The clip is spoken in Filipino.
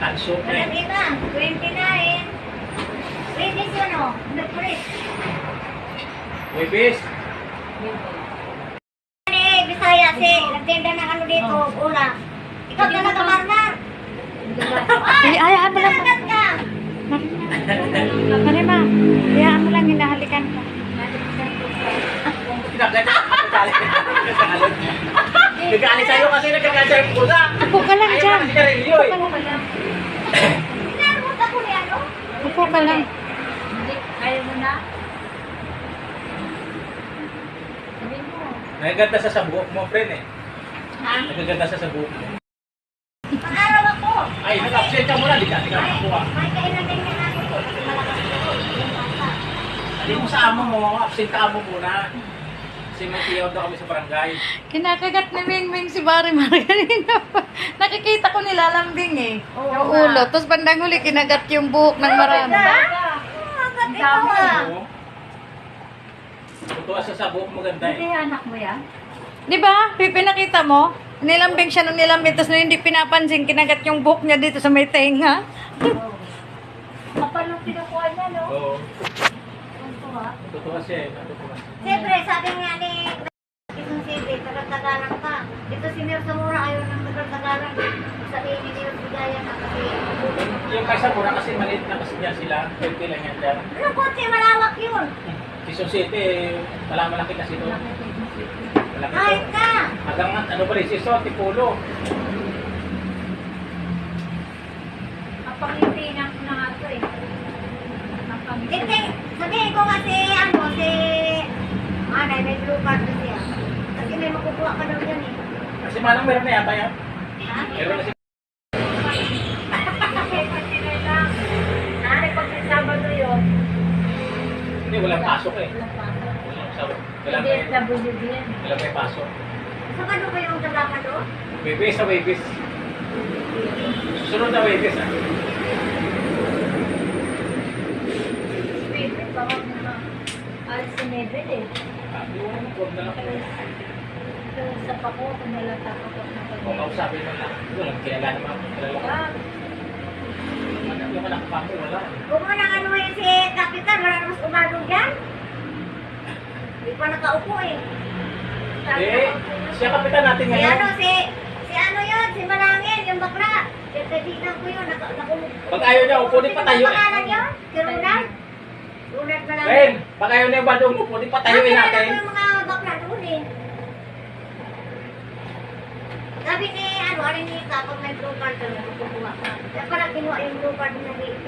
Tanso na Alam eh. iba, 29. Ladies yun o, nag-press. Webis. Bisaya si, nagtinda ng ano dito, una. Ikaw talaga marmar. Ay, hayaan mo lang. Nanagat ka. Marima, hayaan mo lang, hinahalikan ka. Nagkaalis sa'yo kasi nagkakalit sa'yo pusa. Upo ka lang dyan. Ayaw na si Carillo eh. Pinarmot ako ni ano? Upo ka lang. Ayaw mo na? Sabihin mo. Nagaganda sa buhok mo, friend eh. Ha? Nagaganda sa buhok mo. Pag-araw ako. Ay, nag-absent ka muna, di ka makakuha. May kainan din nga ako po. Kasi malakas ako. Yung bata. Sabi mo sa amo mo, absent ka amo muna. Kasi may tiyaw daw kami sa barangay. Kinakagat ni Ming si Bari kanina pa. Nakikita ko nilalambing eh. Oo Yung nga. ulo. Tapos bandang huli, kinagat yung buhok ng marami. Ang ikaw ah. Oo. Totoo sa buhok mo ganda eh. anak mo yan? Di ba? Pinakita mo? Nilambing siya nung nilambing. Tapos nung hindi pinapansin, kinagat yung buhok niya dito sa may tenga. Kapalong kinukuha niya, no? Oo. Ang tuwa. Totoo siya eh. Totoo. Siyempre, sabi nga ni Isang Sidi, tagal-tagalan ka. Ito si Mir Zamora, ayaw ng tagal-tagalan. Sabihin ni Mir Bigaya na kasi. Yung kaysa mura kasi maliit na kasi niya sila. 20 lang yan dyan. Ano kotse, malawak yun. Quezon City, malaki kasi ito. Malaki Kahit ito. ka. Hanggang ano ba rin, Siso, Tipulo. Kapangitinan ko na nga ito eh. Hindi, sabihin ko kasi ano, si Anay, may blue card na siya. Kasi may makukuha ka daw yan eh. Kasi manang meron na yata yan. Ha? Meron na si... Nanay, pag may Sabado yun, Hindi, walang pasok eh. Walang sabot. Walang may pasok. Sabado ba yung Sabado? Webis sa Webis. Susunod na Webis ah. Favorite, baka na alis si Nebel eh. Hindi mo naman, huwag na lang kayo. Sa pako, kung nalata ko na Kung kausapin mo lang, walang kilala naman. Kilala ko. Yung anak pa ko, wala. Huwag mo nang anuhin si Kapitan, wala naman mas umadong dyan. Hindi pa nakaupo eh. Eh, siya kapitan natin Si ngayon. ano, si ano yun, si Malangin, yung bakla. Kaibigan ko yun, Pag ayaw niya, upo din patayo Ano pangalan eh. yun? Si Ronald? Ronald Malangin. Ren, pag ayaw niya yung badong, upo din patayuin Nakilala natin. ko yung mga bakla doon eh. Sabi ni, ano ni kapag may blue card ka, kukuha ka. Kaya pala kinuha yung blue card ng BP.